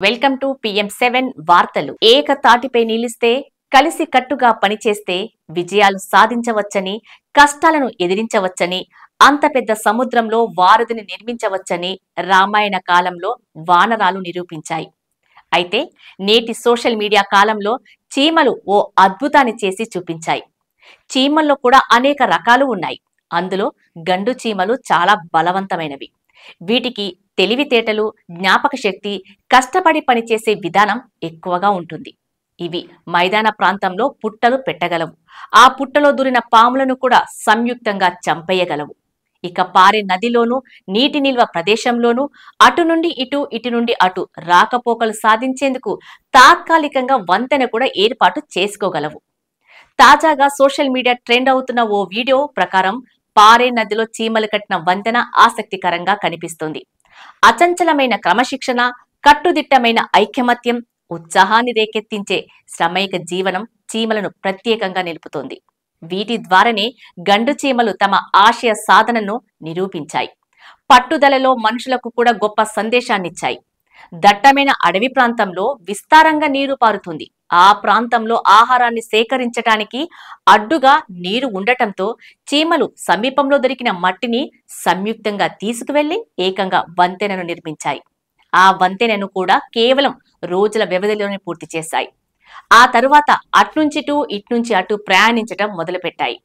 Welcome to PM7 వార్తలు. ఏకతాటిపై నిలిస్తే, కలిసి కట్టుగా పనిచేస్తే విజయాలు సాధించవచ్చని, కష్టాలను ఎదిరించవచ్చని, అంత పెద్ద సముద్రంలో వారధిని నిర్మించవచ్చని రామాయణ కాలంలో వానరాలు నిరూపించాయి. అయితే నేటి సోషల్ మీడియా కాలంలో చీమలు ఓ అద్భుతాన్ని చేసి చూపించాయి. చీమల్లో కూడా అనేక రకాలు ఉన్నాయి. అందులో గండు చీమలు చాలా బలవంతమైనవి. వీటికి తెలివితేటలు, జ్ఞాపక శక్తి, కష్టపడి పనిచేసే విధానం ఎక్కువగా ఉంటుంది. ఇవి మైదాన ప్రాంతంలో పుట్టలు పెట్టగలవు. ఆ పుట్టలో దూరిన పాములను కూడా సంయుక్తంగా చంపేయగలవు. ఇక పారే నదిలోనూ, నీటి నిల్వ ప్రదేశంలోనూ అటు నుండి ఇటు, ఇటు నుండి అటు రాకపోకలు సాధించేందుకు తాత్కాలికంగా వంతెన కూడా ఏర్పాటు చేసుకోగలవు. తాజాగా సోషల్ మీడియా ట్రెండ్ అవుతున్న ఓ వీడియో ప్రకారం పారే నదిలో చీమలు కట్టిన వంతెన ఆసక్తికరంగా కనిపిస్తుంది. అచంచలమైన క్రమశిక్షణ, కట్టుదిట్టమైన ఐకమత్యం, ఉత్సాహాన్ని రేకెత్తించే శ్రమైక జీవనం చీమలను ప్రత్యేకంగా నిలుపుతోంది. వీటి ద్వారానే గండు చీమలు తమ ఆశయ సాధనను నిరూపించాయి. పట్టుదలలో మనుషులకు కూడా గొప్ప సందేశాన్నిచ్చాయి. దట్టమైన అడవి ప్రాంతంలో విస్తారంగా నీరు పారుతుంది. ఆ ప్రాంతంలో ఆహారాన్ని సేకరించటానికి అడ్డుగా నీరు ఉండటంతో చీమలు సమీపంలో దొరికిన మట్టిని సంయుక్తంగా తీసుకువెళ్లి ఏకంగా వంతెనను నిర్మించాయి. ఆ వంతెనను కూడా కేవలం రోజుల వ్యవధిలోనే పూర్తి చేశాయి. ఆ తరువాత అట్నుంచిటు ఇట్నుంచి అటు ప్రయాణించటం మొదలుపెట్టాయి.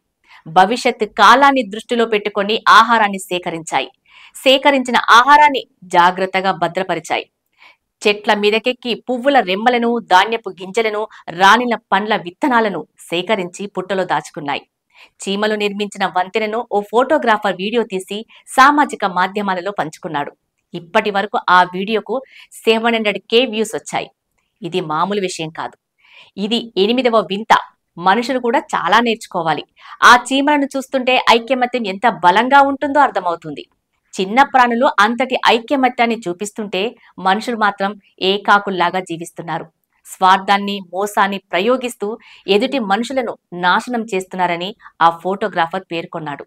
భవిష్యత్ కాలాన్ని దృష్టిలో పెట్టుకొని ఆహారాన్ని సేకరించాయి. సేకరించిన ఆహారాన్ని జాగ్రత్తగా భద్రపరిచాయి. చెట్ల మీదకెక్కి పువ్వుల రెమ్మలను, ధాన్యపు గింజలను, రాలిన పండ్ల విత్తనాలను సేకరించి పుట్టలో దాచుకున్నాయి. చీమలు నిర్మించిన వంతెనను ఓ ఫోటోగ్రాఫర్ వీడియో తీసి సామాజిక మాధ్యమాలలో పంచుకున్నాడు. ఇప్పటి వరకు ఆ వీడియోకు 700K వ్యూస్ వచ్చాయి. ఇది మామూలు విషయం కాదు. ఇది 8వ వింత. మనుషులు కూడా చాలా నేర్చుకోవాలి. ఆ చీమలను చూస్తుంటే ఐకమత్యం ఎంత బలంగా ఉంటుందో అర్థమవుతుంది. చిన్న ప్రాణులు అంతటి ఐక్యమత్యాన్ని చూపిస్తుంటే మనుషులు మాత్రం ఏకాకుల్లాగా జీవిస్తున్నారు. స్వార్థాన్ని, మోసాన్ని ప్రయోగిస్తూ ఎదుటి మనుషులను నాశనం చేస్తున్నారని ఆ ఫోటోగ్రాఫర్ పేర్కొన్నాడు.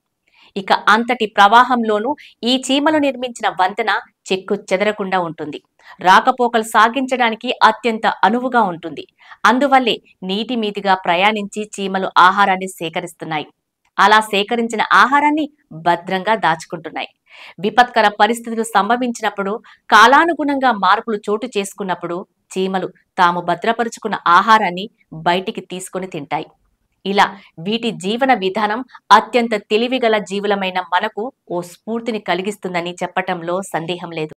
ఇక అంతటి ప్రవాహంలోనూ ఈ చీమలు నిర్మించిన వంతెన చెక్కు చెదరకుండా ఉంటుంది. రాకపోకలు సాగించడానికి అత్యంత అనువుగా ఉంటుంది. అందువల్లే నీటి మీదుగా ప్రయాణించి చీమలు ఆహారాన్ని సేకరిస్తున్నాయి. అలా సేకరించిన ఆహారాన్ని భద్రంగా దాచుకుంటున్నాయి. విపత్కర పరిస్థితులు సంభవించినప్పుడు, కాలానుగుణంగా మార్పులు చోటు చేసుకున్నప్పుడు చీమలు తాము భద్రపరుచుకున్న ఆహారాన్ని బయటికి తీసుకొని తింటాయి. ఇలా వీటి జీవన విధానం అత్యంత తెలివిగల జీవులమైన మనకు ఓ స్ఫూర్తిని కలిగిస్తుందని చెప్పటంలో సందేహం లేదు.